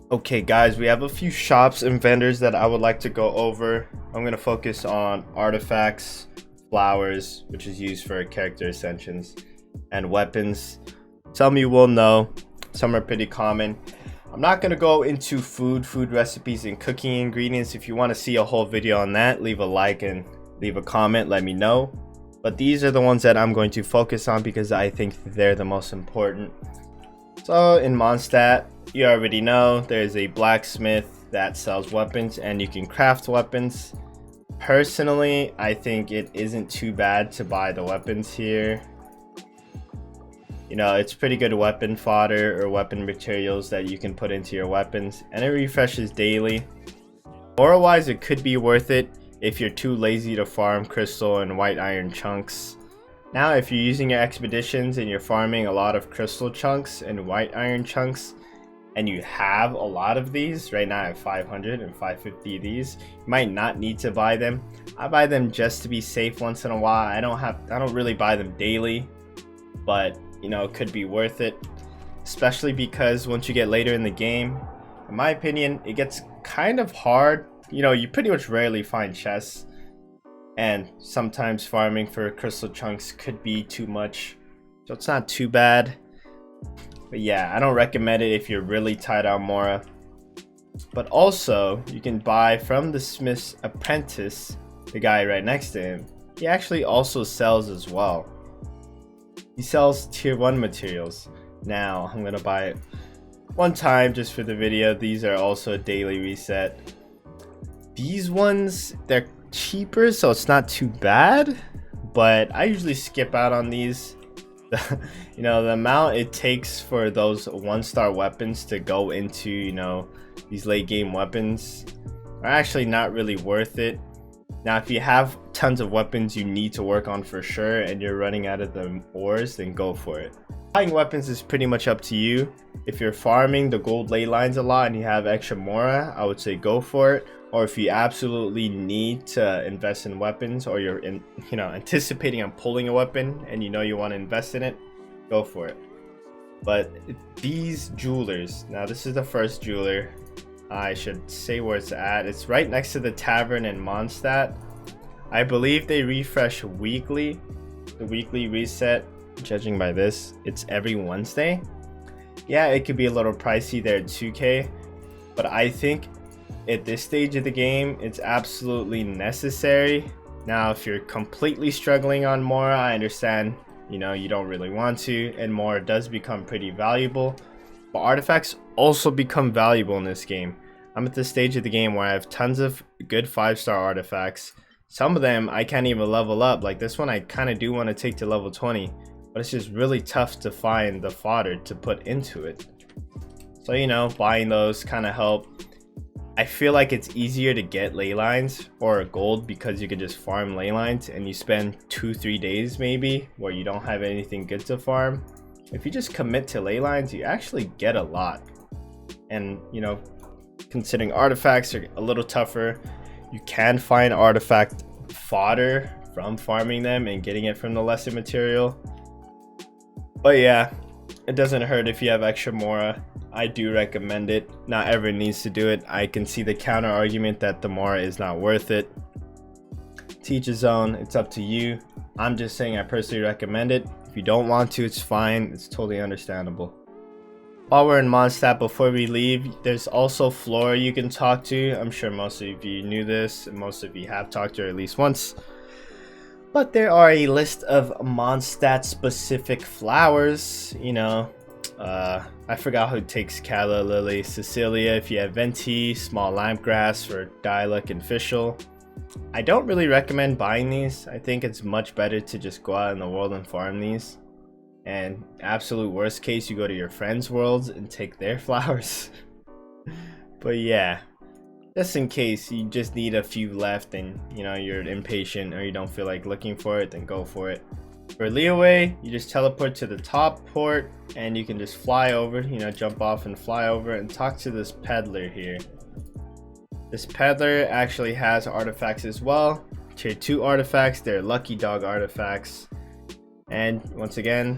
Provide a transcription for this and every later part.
Okay guys, we have a few shops and vendors that I would like to go over. I'm going to focus on artifacts, flowers, which is used for character ascensions, and weapons. Some you will know, some are pretty common. I'm not going to go into food recipes and cooking ingredients. If you want to see a whole video on that, leave a like and leave a comment, let me know. But these are the ones that I'm going to focus on because I think they're the most important. So in Mondstadt, you already know there's a blacksmith that sells weapons and you can craft weapons. Personally, I think it isn't too bad to buy the weapons here. You know, it's pretty good weapon fodder or weapon materials that you can put into your weapons, and it refreshes daily. Mora wise, it could be worth it if you're too lazy to farm crystal and white iron chunks. Now, if you're using your expeditions and you're farming a lot of crystal chunks and white iron chunks, and you have a lot of these, right now I have 500 and 550 of these, you might not need to buy them. I buy them just to be safe once in a while. I don't really buy them daily, but you know, it could be worth it, especially because once you get later in the game, in my opinion, it gets kind of hard. You know, you pretty much rarely find chests, and sometimes farming for crystal chunks could be too much, so it's not too bad. But yeah, I don't recommend it if you're really tight on Mora. But also, you can buy from the smith's apprentice, the guy right next to him. He actually also sells as well. He sells tier 1 materials. Now, I'm gonna buy it one time just for the video. These are also a daily reset. These ones, they're cheaper, so it's not too bad, but I usually skip out on these. You know, the amount it takes for those 1-star weapons to go into, you know, these late game weapons are actually not really worth it. Now, if you have tons of weapons you need to work on for sure and you're running out of the ores, then go for it. Buying weapons is pretty much up to you. If you're farming the gold ley lines a lot and you have extra Mora, I would say go for it. Or if you absolutely need to invest in weapons, or you're anticipating on pulling a weapon and you know you want to invest in it, go for it. But these jewelers, now this is the first jeweler. I should say where it's at. It's right next to the tavern in Mondstadt. I believe they refresh weekly. The weekly reset, judging by this, it's every Wednesday. Yeah, it could be a little pricey there at 2k, but I think at this stage of the game, it's absolutely necessary. Now, if you're completely struggling on Mora, I understand, you know, you don't really want to, and Mora does become pretty valuable. But artifacts also become valuable in this game. I'm at the stage of the game where I have tons of good 5-star artifacts. Some of them I can't even level up. Like this one I kind of do want to take to level 20, but it's just really tough to find the fodder to put into it. So, you know, buying those kind of help. I feel like it's easier to get ley lines or gold because you can just farm ley lines and you spend 2-3 days maybe where you don't have anything good to farm. If you just commit to ley lines, you actually get a lot. And you know, considering artifacts are a little tougher, you can find artifact fodder from farming them and getting it from the lesser material. But yeah, it doesn't hurt if you have extra Mora. I do recommend it. Not everyone needs to do it. I can see the counter argument that the Mora is not worth it. To each his own, it's up to you. I'm just saying I personally recommend it. If you don't want to, it's fine. It's totally understandable. While we're in Mondstadt, before we leave, there's also Flora you can talk to. I'm sure most of you knew this, and most of you have talked to her at least once. But there are a list of Mondstadt specific flowers, you know. I forgot who takes Calla, Lily, Cecilia, if you have Venti, Small Lampgrass for Dialect and Fischl. I don't really recommend buying these. I think it's much better to just go out in the world and farm these. And absolute worst case, you go to your friends' worlds and take their flowers. But yeah, just in case you just need a few left and you know you're impatient or you don't feel like looking for it, then go for it. For Liyue, you just teleport to the top port and you can just fly over, you know, jump off and fly over and talk to this peddler here. This peddler actually has artifacts as well. Tier 2 artifacts, they're lucky dog artifacts. And once again,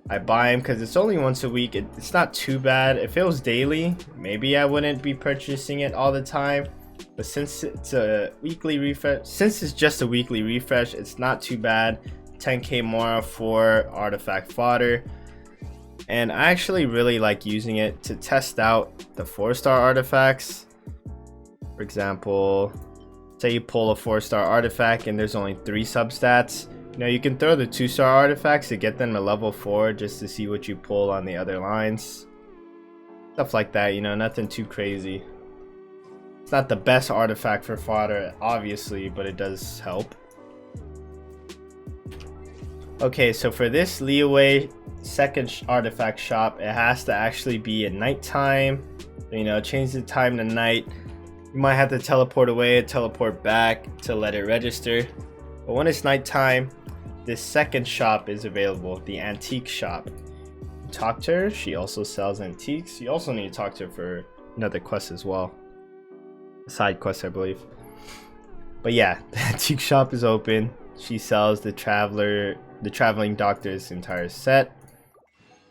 I buy them because it's only once a week. It's not too bad. If it was daily, maybe I wouldn't be purchasing it all the time. But since it's a weekly refresh, since it's just a weekly refresh, it's not too bad. 10k Mora for artifact fodder. And I actually really like using it to test out the 4-star artifacts. For example, say you pull a 4-star artifact and there's only 3 substats. You know, you can throw the 2-star artifacts to get them to level 4 just to see what you pull on the other lines. Stuff like that, you know, nothing too crazy. It's not the best artifact for fodder, obviously, but it does help. Okay, so for this Liyue second artifact shop, it has to actually be at nighttime. You know, change the time to night. You might have to teleport away and teleport back to let it register. But when it's nighttime, this second shop is available, the antique shop. Talk to her, she also sells antiques. You also need to talk to her for another quest as well. Side quest, I believe. But yeah, the antique shop is open. She sells the traveling doctor's entire set.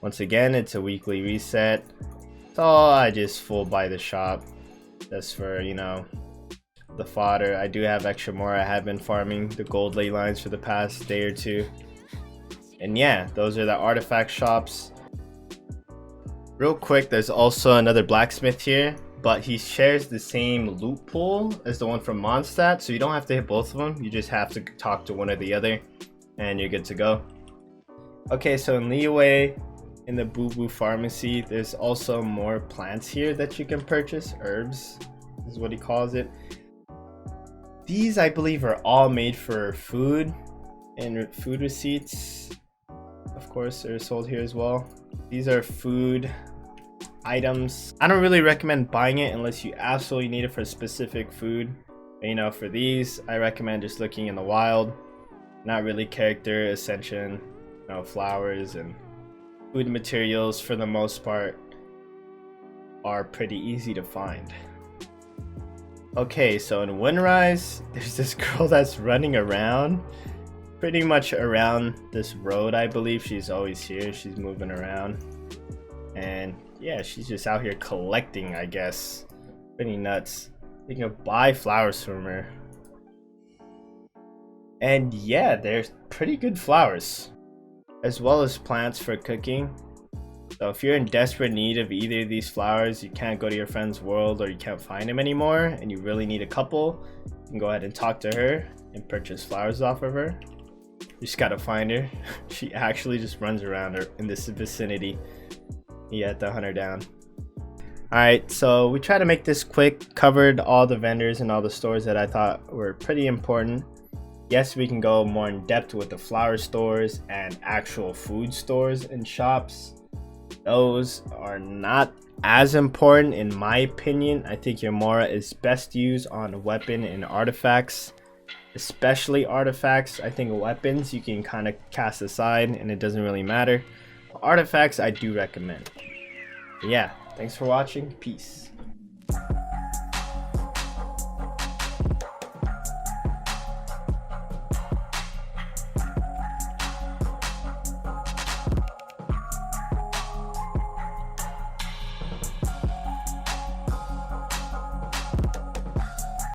Once again, it's a weekly reset. So I just full buy the shop. That's for, you know, the fodder. I do have extra more. I have been farming the gold ley lines for the past day or two. And yeah, those are the artifact shops. Real quick, there's also another blacksmith here, but he shares the same loot pool as the one from Mondstadt, so you don't have to hit both of them. You just have to talk to one or the other and you're good to go. Okay, so in Liyue, in the Boo Boo Pharmacy, there's also more plants here that you can purchase. Herbs is what he calls it. These, I believe, are all made for food, and food receipts, of course, are sold here as well. These are food items. I don't really recommend buying it unless you absolutely need it for specific food. You know, for these, I recommend just looking in the wild. Not really character ascension. You know, flowers and food materials for the most part are pretty easy to find. Okay, so in Windrise, there's this girl that's running around, pretty much around this road, I believe. She's always here, she's moving around. And yeah, she's just out here collecting, I guess. Pretty nuts. You can buy flowers from her. And yeah, they're pretty good flowers, as well as plants for cooking. So if you're in desperate need of either of these flowers, you can't go to your friend's world or you can't find them anymore, and you really need a couple, you can go ahead and talk to her and purchase flowers off of her. You just gotta find her. She actually just runs around her in this vicinity. You have to hunt her down. Alright, so we try to make this quick, covered all the vendors and all the stores that I thought were pretty important. Yes, we can go more in depth with the flower stores and actual food stores and shops. Those are not as important in my opinion. I think your Mora is best used on weapon and artifacts, especially artifacts. I think weapons you can kind of cast aside and it doesn't really matter. Artifacts I do recommend. But yeah, thanks for watching. Peace.